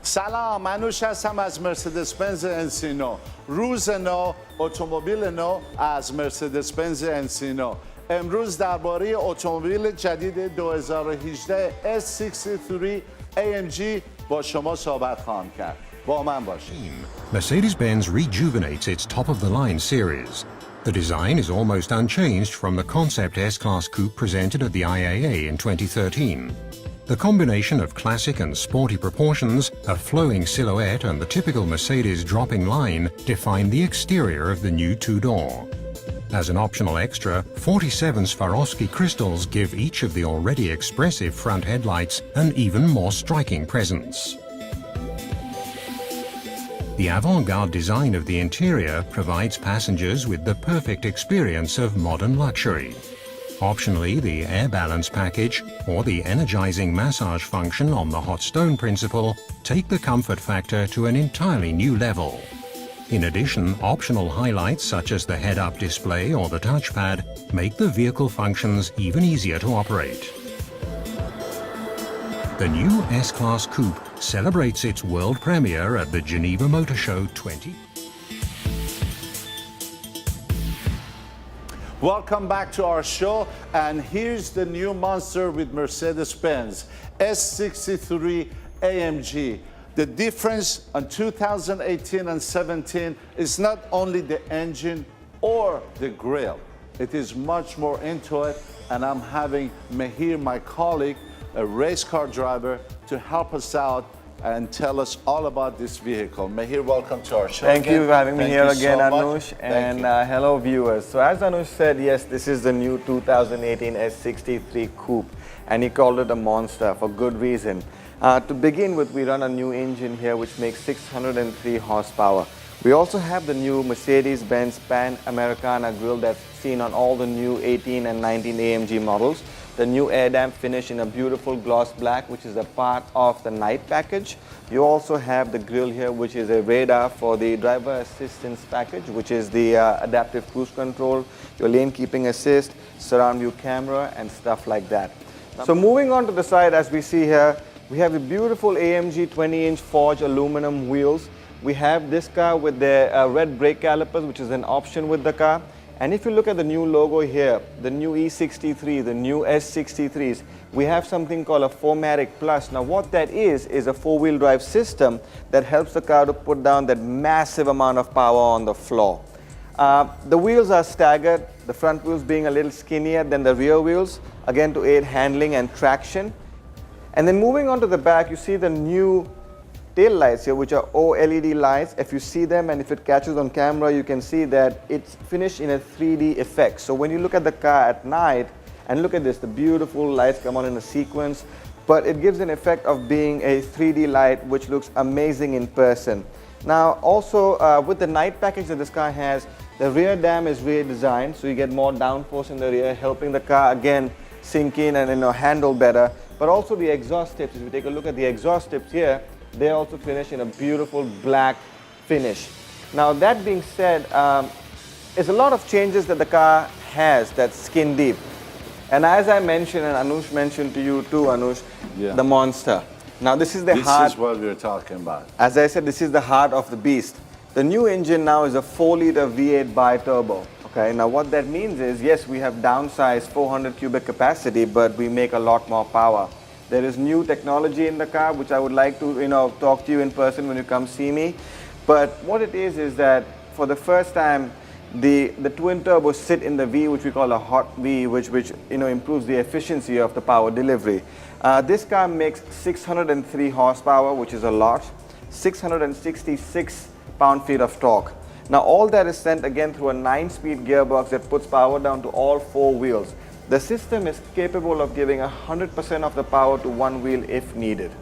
سلام، انوش هستم از مرسدس بنز انسینو. روز نو، اتومبیل نو از مرسدس بنز انسینو. امروز درباره اتومبیل جدید 2018 S63 AMG با شما صحبت خواهم کرد. با من باشید. Mercedes-Benz rejuvenates its top-of-the-line series. The design is almost unchanged from the concept S-Class Coupe presented at the IAA in 2013. The combination of classic and sporty proportions, a flowing silhouette and the typical Mercedes dropping line define the exterior of the new two-door. As an optional extra, 47 Swarovski crystals give each of the already expressive front headlights an even more striking presence. The avant-garde design of the interior provides passengers with the perfect experience of modern luxury. Optionally, the air balance package or the energizing massage function on the hot stone principle take the comfort factor to an entirely new level. In addition, optional highlights such as the head-up display or the touchpad make the vehicle functions even easier to operate. The new S-Class Coupe celebrates its world premiere at the Geneva Motor Show 20. Welcome back to our show, and here's the new monster with Mercedes-Benz S63 AMG. The difference on 2018 and 17 is not only the engine or the grille. It is much more into it, and I'm having Mihir, my colleague, a race car driver, to help us out and tell us all about this vehicle. Mihir, welcome to our show. Thank you for having me Thank here you again, so much. Anoush, and hello viewers. So as Anoush said, yes, this is the new 2018 S63 Coupe, and he called it a monster for good reason. To begin with, we run a new engine here which makes 603 horsepower. We also have the new Mercedes-Benz Pan-Americana grille that's seen on all the new 18 and 19 AMG models. The new air damp finish in a beautiful gloss black, which is a part of the night package. You also have the grille here, which is a radar for the driver assistance package, which is the adaptive cruise control, your lane keeping assist, surround view camera, and stuff like that. So moving on to the side, as we see here, we have the beautiful AMG 20-inch forged aluminum wheels. We have this car with the red brake calipers, which is an option with the car. And if you look at the new logo here, the new E63, the new S63s, we have something called a 4MATIC Plus. Now what that is a four-wheel drive system that helps the car to put down that massive amount of power on the floor. The wheels are staggered, the front wheels being a little skinnier than the rear wheels, again to aid handling and traction. And then moving on to the back, you see the new tail lights here, which are OLED lights. If you see them and if it catches on camera, you can see that it's finished in a 3D effect. So when you look at the car at night, and look at this, the beautiful lights come on in a sequence, but it gives an effect of being a 3D light, which looks amazing in person. Now also with the night package that this car has, the rear dam is redesigned, so you get more downforce in the rear, helping the car again sink in and handle better. But also the exhaust tips, if you take a look at the exhaust tips here, they also finish in a beautiful black finish. Now that being said, there's a lot of changes that the car has that's skin deep. And as I mentioned, and Anoush mentioned to you too, Anoush, the monster. Now this is the heart. This is what we're talking about. As I said, this is the heart of the beast. The new engine now is a 4-liter V8 bi-turbo. Okay, now what that means is, yes, we have downsized 400 cubic capacity, but we make a lot more power. There is new technology in the car, which I would like to, talk to you in person when you come see me. But what it is that for the first time, the twin turbos sit in the V, which we call a hot V, which improves the efficiency of the power delivery. This car makes 603 horsepower, which is a lot, 666 pound-feet of torque. Now all that is sent again through a 9-speed gearbox that puts power down to all 4 wheels. The system is capable of giving 100% of the power to one wheel if needed.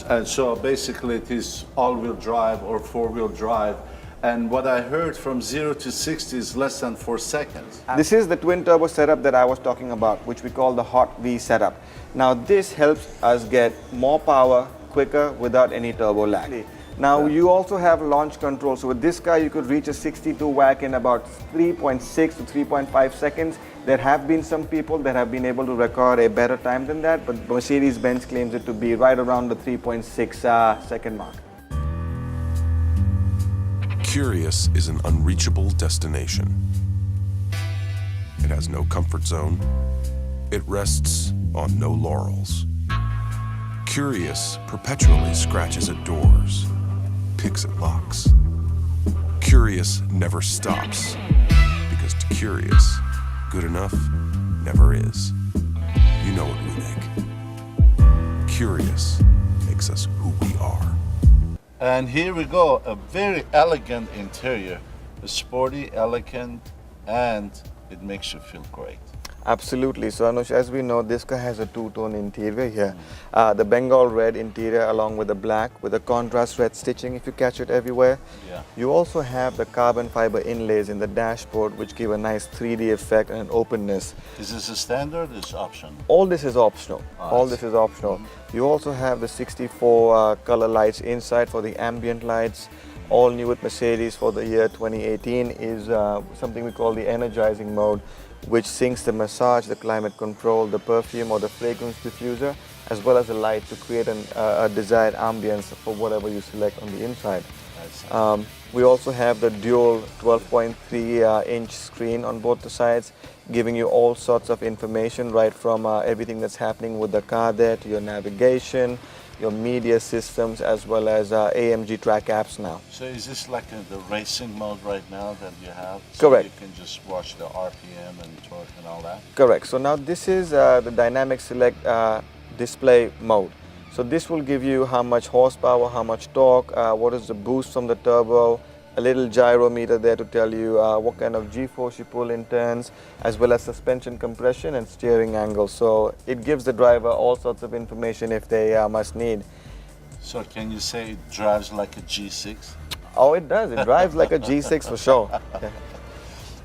And so basically it is all-wheel drive or four-wheel drive. And what I heard from 0 to 60 is less than 4 seconds. This is the twin turbo setup that I was talking about, which we call the hot V setup. Now this helps us get more power quicker without any turbo lag. Now you also have launch control. So with this car you could reach a 62 WAC in about 3.6 to 3.5 seconds. There have been some people that have been able to record a better time than that, but Mercedes-Benz claims it to be right around the 3.6 second mark. Curious is an unreachable destination. It has no comfort zone. It rests on no laurels. Curious perpetually scratches at doors, picks at locks. Curious never stops, because to Curious, good enough never is. You know what we make. Curious makes us who we are. And here we go, a very elegant interior, sporty, elegant, and it makes you feel great. Absolutely. So Anoush, as we know, this car has a two-tone interior here. The Bengal red interior along with the black with the contrast red stitching, if you catch it everywhere. Yeah. You also have the carbon fiber inlays in the dashboard, which give a nice 3D effect and an openness. Is this a standard or is it optional? All this is optional. Oh, All this is optional. You also have the 64 color lights inside for the ambient lights. All new with Mercedes for the year 2018 is something we call the energizing mode, which syncs the massage, the climate control, the perfume or the fragrance diffuser, as well as the light to create a desired ambience for whatever you select on the inside. We also have the dual 12.3-inch screen on both the sides, giving you all sorts of information, right from everything that's happening with the car there to your navigation, your media systems, as well as AMG track apps now. So is this like the racing mode right now that you have? So Correct. you can just watch the RPM and torque and all that? Correct. So now this is the dynamic select display mode. So this will give you how much horsepower, how much torque, what is the boost from the turbo, a little gyrometer there to tell you what kind of G-force you pull in turns, as well as suspension compression and steering angle. So it gives the driver all sorts of information if they must need. So can you say it drives like a G6? Oh, it does. It drives like a G6 for sure. Yeah.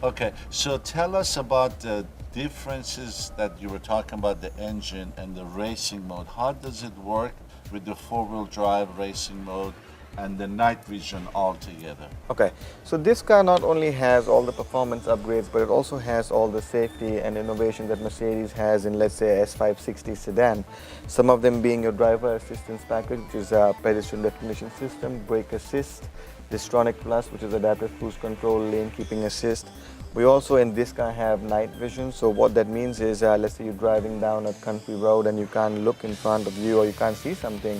Okay, so tell us about the differences that you were talking about, the engine and the racing mode. How does it work with the four-wheel drive racing mode and the night vision all together? Okay, so this car not only has all the performance upgrades, but it also has all the safety and innovation that Mercedes has in, let's say, S560 sedan. Some of them being your driver assistance package, which is a pedestrian recognition system, brake assist, Distronic Plus, which is adaptive cruise control, lane keeping assist. We also in this car have night vision. So what that means is, let's say you're driving down a country road and you can't look in front of you or you can't see something,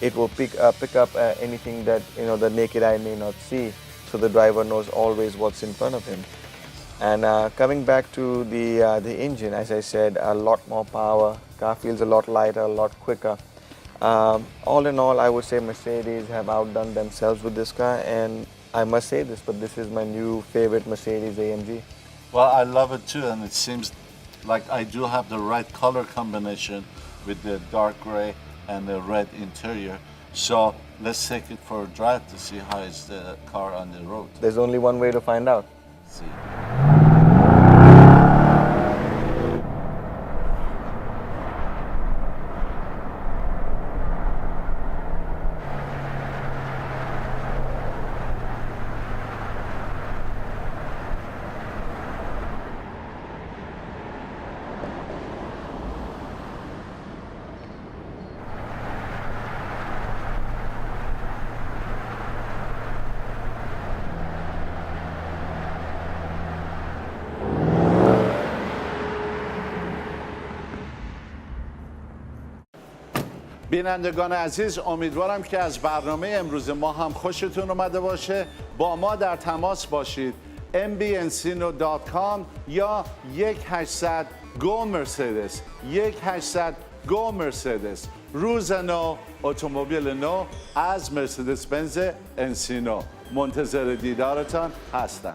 it will pick up anything that the naked eye may not see, so the driver knows always what's in front of him. And coming back to the engine, as I said, a lot more power. Car feels a lot lighter, a lot quicker. All in all, I would say Mercedes have outdone themselves with this car, and I must say this, but this is my new favorite Mercedes-AMG. Well, I love it too, and it seems like I do have the right color combination with the dark gray and the red interior. So let's take it for a drive to see how is the car on the road. There's only one way to find out. See. بینندگان عزیز، امیدوارم که از برنامه امروز ما هم خوشتون اومده باشه. با ما در تماس باشید. mbncino.com یا 1-800-GO Mercedes 1-800-GO Mercedes. روز نو، اتومبیل نو از مرسدس بنز انسینو. منتظر دیدارتان هستم.